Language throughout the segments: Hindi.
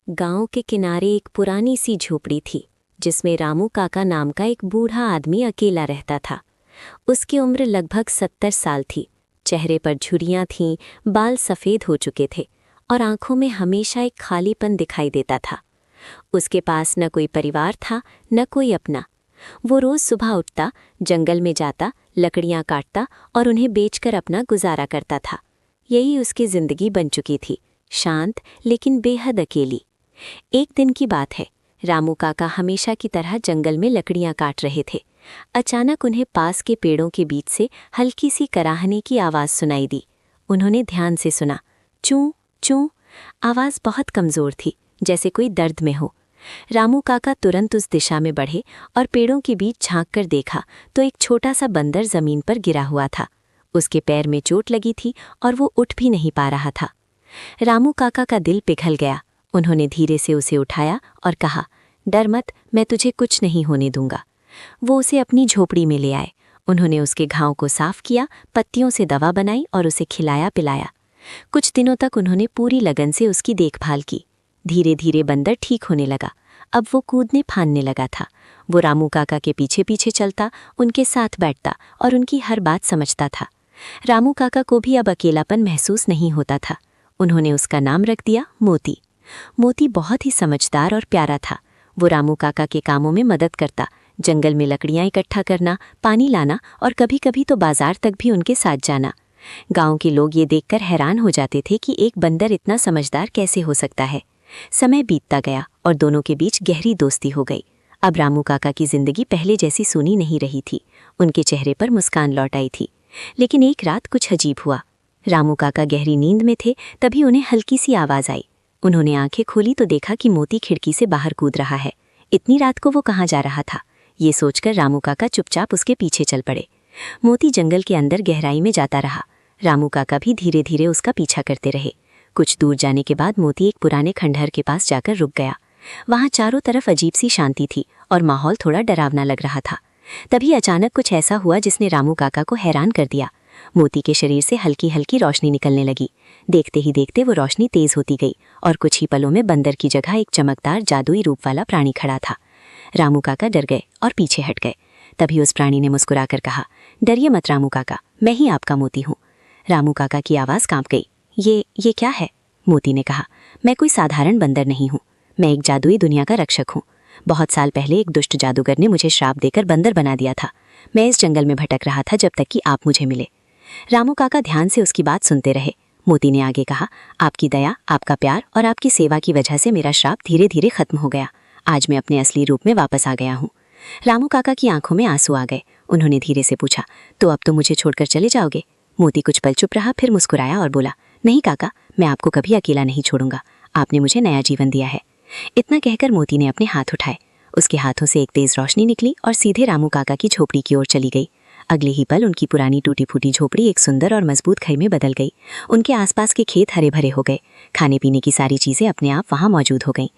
गांव के किनारे एक पुरानी सी झोपड़ी थी जिसमें रामू काका नाम का एक बूढ़ा आदमी अकेला रहता था। उसकी उम्र लगभग 70 साल थी। चेहरे पर झुर्रियां थीं, बाल सफ़ेद हो चुके थे और आंखों में हमेशा एक खालीपन दिखाई देता था। उसके पास न कोई परिवार था, न कोई अपना। वो रोज़ सुबह उठता, जंगल में जाता, लकड़ियां काटता और उन्हें बेचकर अपना गुजारा करता था। यही उसकी जिंदगी बन चुकी थी, शांत लेकिन बेहद अकेली। एक दिन की बात है, रामू काका हमेशा की तरह जंगल में लकड़ियां काट रहे थे। अचानक उन्हें पास के पेड़ों के बीच से हल्की सी कराहने की आवाज़ सुनाई दी। उन्होंने ध्यान से सुना। चूं चूं। आवाज़ बहुत कमज़ोर थी, जैसे कोई दर्द में हो। रामू काका तुरंत उस दिशा में बढ़े और पेड़ों के बीच झांक कर देखा तो एक छोटा सा बंदर ज़मीन पर गिरा हुआ था। उसके पैर में चोट लगी थी और वो उठ भी नहीं पा रहा था। रामू काका का दिल पिघल गया। उन्होंने धीरे से उसे उठाया और कहा, डर मत, मैं तुझे कुछ नहीं होने दूंगा। वो उसे अपनी झोपड़ी में ले आए। उन्होंने उसके घाव को साफ किया, पत्तियों से दवा बनाई और उसे खिलाया पिलाया। कुछ दिनों तक उन्होंने पूरी लगन से उसकी देखभाल की। धीरे धीरे बंदर ठीक होने लगा। अब वो कूदने फांदने लगा था। वो रामू काका के पीछे पीछे चलता, उनके साथ बैठता और उनकी हर बात समझता था। रामू काका को भी अब अकेलापन महसूस नहीं होता था। उन्होंने उसका नाम रख दिया मोती। मोती बहुत ही समझदार और प्यारा था। वो रामू काका के कामों में मदद करता, जंगल में लकड़ियां इकट्ठा करना, पानी लाना और कभी कभी तो बाजार तक भी उनके साथ जाना। गांव के लोग ये देखकर हैरान हो जाते थे कि एक बंदर इतना समझदार कैसे हो सकता है। समय बीतता गया और दोनों के बीच गहरी दोस्ती हो गई। अब रामू काका की जिंदगी पहले जैसी सूनी नहीं रही थी। उनके चेहरे पर मुस्कान लौट आई थी। लेकिन एक रात कुछ अजीब हुआ। रामू काका गहरी नींद में थे, तभी उन्हें हल्की सी आवाज़ आई। उन्होंने आंखें खोली तो देखा कि मोती खिड़की से बाहर कूद रहा है। इतनी रात को वो कहाँ जा रहा था, ये सोचकर रामू काका चुपचाप उसके पीछे चल पड़े। मोती जंगल के अंदर गहराई में जाता रहा। रामू काका भी धीरे धीरे उसका पीछा करते रहे। कुछ दूर जाने के बाद मोती एक पुराने खंडहर के पास जाकर रुक गया। वहाँ चारों तरफ अजीब सी शांति थी और माहौल थोड़ा डरावना लग रहा था। तभी अचानक कुछ ऐसा हुआ जिसने रामू काका को हैरान कर दिया। मोती के शरीर से हल्की हल्की रोशनी निकलने लगी। देखते ही देखते वो रोशनी तेज होती गई और कुछ ही पलों में बंदर की जगह एक चमकदार जादुई रूप वाला प्राणी खड़ा था। रामू काका डर गए और पीछे हट गए। तभी उस प्राणी ने मुस्कुराकर कहा, डरिए मत रामू काका, मैं ही आपका मोती हूँ। रामू काका की आवाज़ कांप गई। ये क्या है? मोती ने कहा, मैं कोई साधारण बंदर नहीं हूँ, मैं एक जादुई दुनिया का रक्षक हूँ। बहुत साल पहले एक दुष्ट जादूगर ने मुझे श्राप देकर बंदर बना दिया था। मैं इस जंगल में भटक रहा था जब तक कि आप मुझे मिले। रामू काका ध्यान से उसकी बात सुनते रहे। मोती ने आगे कहा, आपकी दया, आपका प्यार और आपकी सेवा की वजह से मेरा श्राप धीरे धीरे खत्म हो गया। आज मैं अपने असली रूप में वापस आ गया हूँ। रामू काका की आंखों में आंसू आ गए। उन्होंने धीरे से पूछा, तो अब तो मुझे छोड़कर चले जाओगे? मोती कुछ पल चुप रहा, फिर मुस्कुराया और बोला, नहीं काका, मैं आपको कभी अकेला नहीं छोड़ूंगा। आपने मुझे नया जीवन दिया है। इतना कहकर मोती ने अपने हाथ उठाए। उसके हाथों से एक तेज रोशनी निकली और सीधे रामू काका की झोपड़ी की ओर चली गई। अगले ही पल उनकी पुरानी टूटी फूटी झोपड़ी एक सुंदर और मजबूत घर में बदल गई। उनके आसपास के खेत हरे भरे हो गए। खाने पीने की सारी चीजें अपने आप वहां मौजूद हो गईं।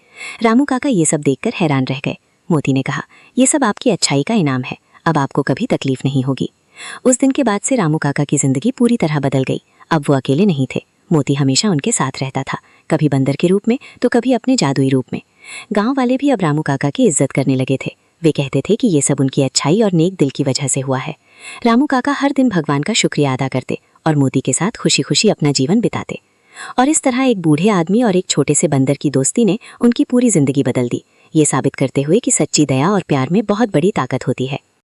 रामू काका ये सब देखकर हैरान रह गए। मोती ने कहा, ये सब आपकी अच्छाई का इनाम है, अब आपको कभी तकलीफ नहीं होगी। उस दिन के बाद से रामू काका की जिंदगी पूरी तरह बदल गई। अब वो अकेले नहीं थे। मोती हमेशा उनके साथ रहता था, कभी बंदर के रूप में तो कभी अपने जादुई रूप में। गांव वाले भी अब रामू काका की इज्जत करने लगे थे। वे कहते थे कि ये सब उनकी अच्छाई और नेक दिल की वजह से हुआ है। रामू काका हर दिन भगवान का शुक्रिया अदा करते और मोती के साथ खुशी खुशी अपना जीवन बिताते। और इस तरह एक बूढ़े आदमी और एक छोटे से बंदर की दोस्ती ने उनकी पूरी जिंदगी बदल दी, ये साबित करते हुए कि सच्ची दया और प्यार में बहुत बड़ी ताकत होती है।